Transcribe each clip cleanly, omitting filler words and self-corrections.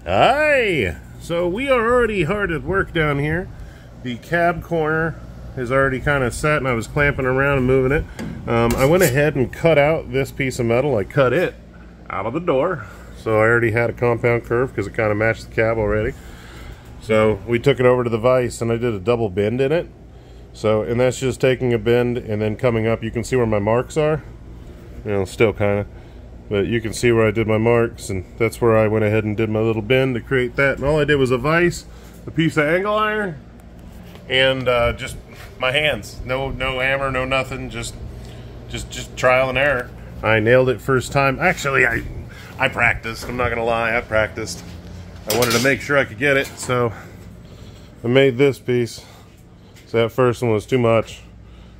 Hi! So we are already hard at work down here. The cab corner is already kind of set and I was clamping around and moving it. I went ahead and cut out this piece of metal. I cut it out of the door. So I already had a compound curve because it kind of matched the cab already. So we took it over to the vise and I did a double bend in it. So, and that's just taking a bend and then coming up. You can see where my marks are. You know, still kind of. But you can see where I did my marks, and that's where I went ahead and did my little bend to create that. And all I did was a vise, a piece of angle iron, and just my hands. No hammer, no nothing. Just trial and error. I nailed it first time. Actually, I practiced. I'm not gonna lie, I practiced. I wanted to make sure I could get it, so I made this piece. So that first one was too much.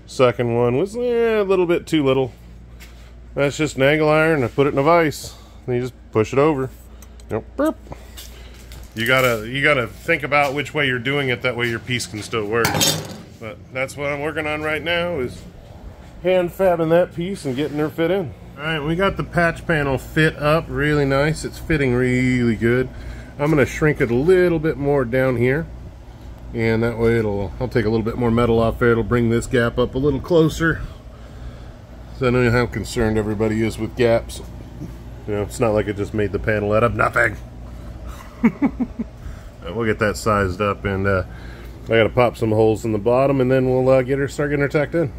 Second one was a little bit too little. That's just an angle iron. I put it in a vise, and you just push it over. You know, burp. You gotta think about which way you're doing it. That way your piece can still work. But that's what I'm working on right now, is hand fabbing that piece and getting her fit in. All right, we got the patch panel fit up really nice. It's fitting really good. I'm gonna shrink it a little bit more down here, and that way I'll take a little bit more metal off there. It'll bring this gap up a little closer. I know how concerned everybody is with gaps. You know, it's not like it just made the panel out of nothing. We'll get that sized up, and I gotta pop some holes in the bottom, and then we'll start getting her tacked in.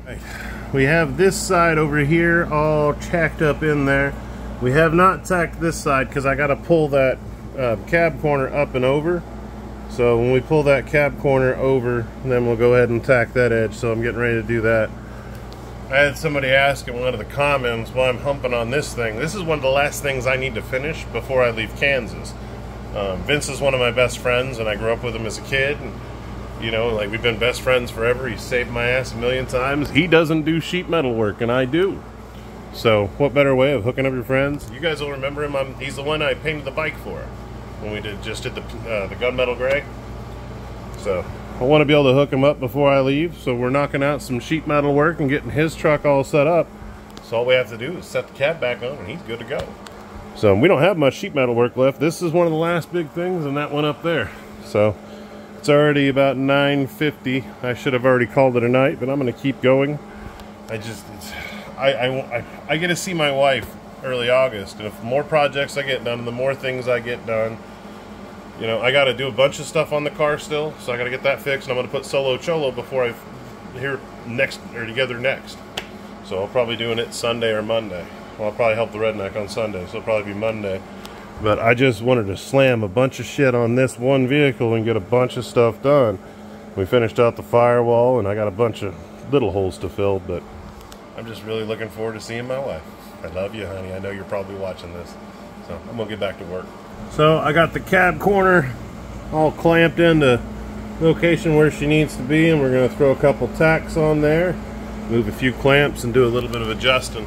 We have this side over here all tacked up in there. We have not tacked this side because I gotta pull that cab corner up and over. So when we pull that cab corner over, then we'll go ahead and tack that edge. So I'm getting ready to do that. I had somebody ask in one of the comments why I'm humping on this thing. This is one of the last things I need to finish before I leave Kansas. Vince is one of my best friends, and I grew up with him as a kid. And, you know, like, we've been best friends forever. He's saved my ass a million times. He doesn't do sheet metal work, and I do. So what better way of hooking up your friends? You guys will remember him. He's the one I painted the bike for when we just did the gunmetal gray. So I want to be able to hook him up before I leave, so we're knocking out some sheet metal work and getting his truck all set up. So all we have to do is set the cab back on and he's good to go. So we don't have much sheet metal work left. This is one of the last big things, and that one up there. So it's already about 9:50. I should have already called it a night, but I'm going to keep going. I get to see my wife early August, and if more projects I get done and the more things I get done, you know, I got to do a bunch of stuff on the car still, so I got to get that fixed. And I'm going to put Solo Cholo before I here next or together next. So I'll probably doing it Sunday or Monday. Well, I'll probably help the redneck on Sunday, so it'll probably be Monday. But I just wanted to slam a bunch of shit on this one vehicle and get a bunch of stuff done. We finished out the firewall, and I got a bunch of little holes to fill, but I'm just really looking forward to seeing my wife. I love you, honey. I know you're probably watching this, so I'm going to get back to work. So I got the cab corner all clamped into location where she needs to be, and we're going to throw a couple tacks on there, move a few clamps, and do a little bit of adjusting.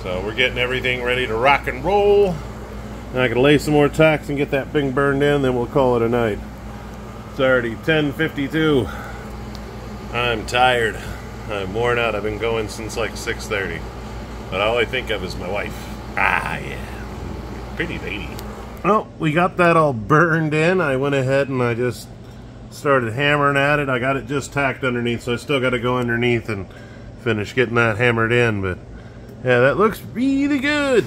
So we're getting everything ready to rock and roll. And I can lay some more tacks and get that thing burned in, then we'll call it a night. It's already 10:52. I'm tired. I'm worn out. I've been going since like 6:30. But all I think of is my wife. Ah, yeah. Pretty lady. Well, we got that all burned in. I went ahead and I just started hammering at it. I got it just tacked underneath, so I still got to go underneath and finish getting that hammered in. But yeah, that looks really good.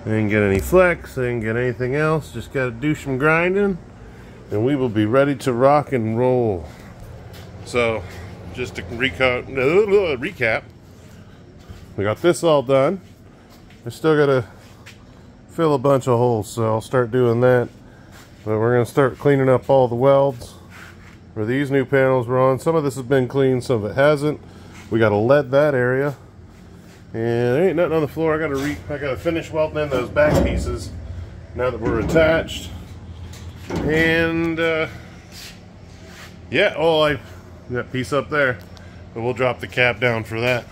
I didn't get any flex, I didn't get anything else. Just got to do some grinding, and we will be ready to rock and roll. So, just to recap, we got this all done. I still got to fill a bunch of holes, so I'll start doing that. But we're going to start cleaning up all the welds where these new panels were on. Some of this has been cleaned, some of it hasn't. We got to lead that area, and there ain't nothing on the floor. I got to finish welding in those back pieces now that we're attached. And yeah, that piece up there, but we'll drop the cap down for that.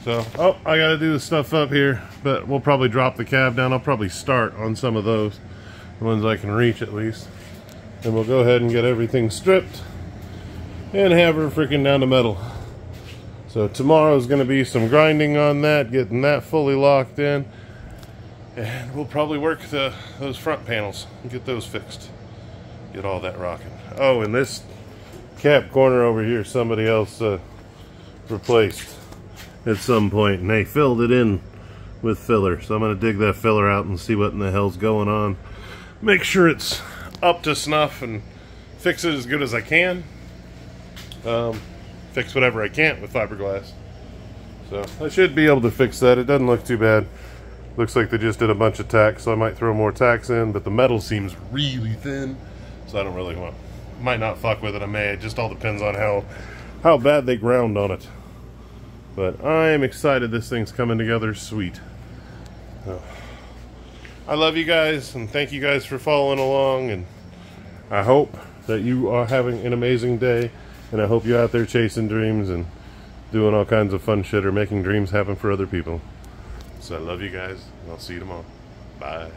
So, I got to do the stuff up here, but we'll probably drop the cab down. I'll probably start on some of those, the ones I can reach at least. And we'll go ahead and get everything stripped and have her freaking down to metal. So tomorrow is going to be some grinding on that, getting that fully locked in. And we'll probably work those front panels and get those fixed. Get all that rocking. Oh, and this cab corner over here, somebody else replaced at some point, and they filled it in with filler. So I'm going to dig that filler out and see what in the hell's going on. Make sure it's up to snuff and fix it as good as I can. Fix whatever I can't with fiberglass. So I should be able to fix that. It doesn't look too bad. Looks like they just did a bunch of tacks, so I might throw more tacks in, but the metal seems really thin, so I don't really want, might not fuck with it. I may. It just all depends on how bad they ground on it. But I am excited this thing's coming together sweet. I love you guys, and thank you guys for following along, and I hope that you are having an amazing day, and I hope you're out there chasing dreams and doing all kinds of fun shit or making dreams happen for other people. So I love you guys, and I'll see you tomorrow. Bye.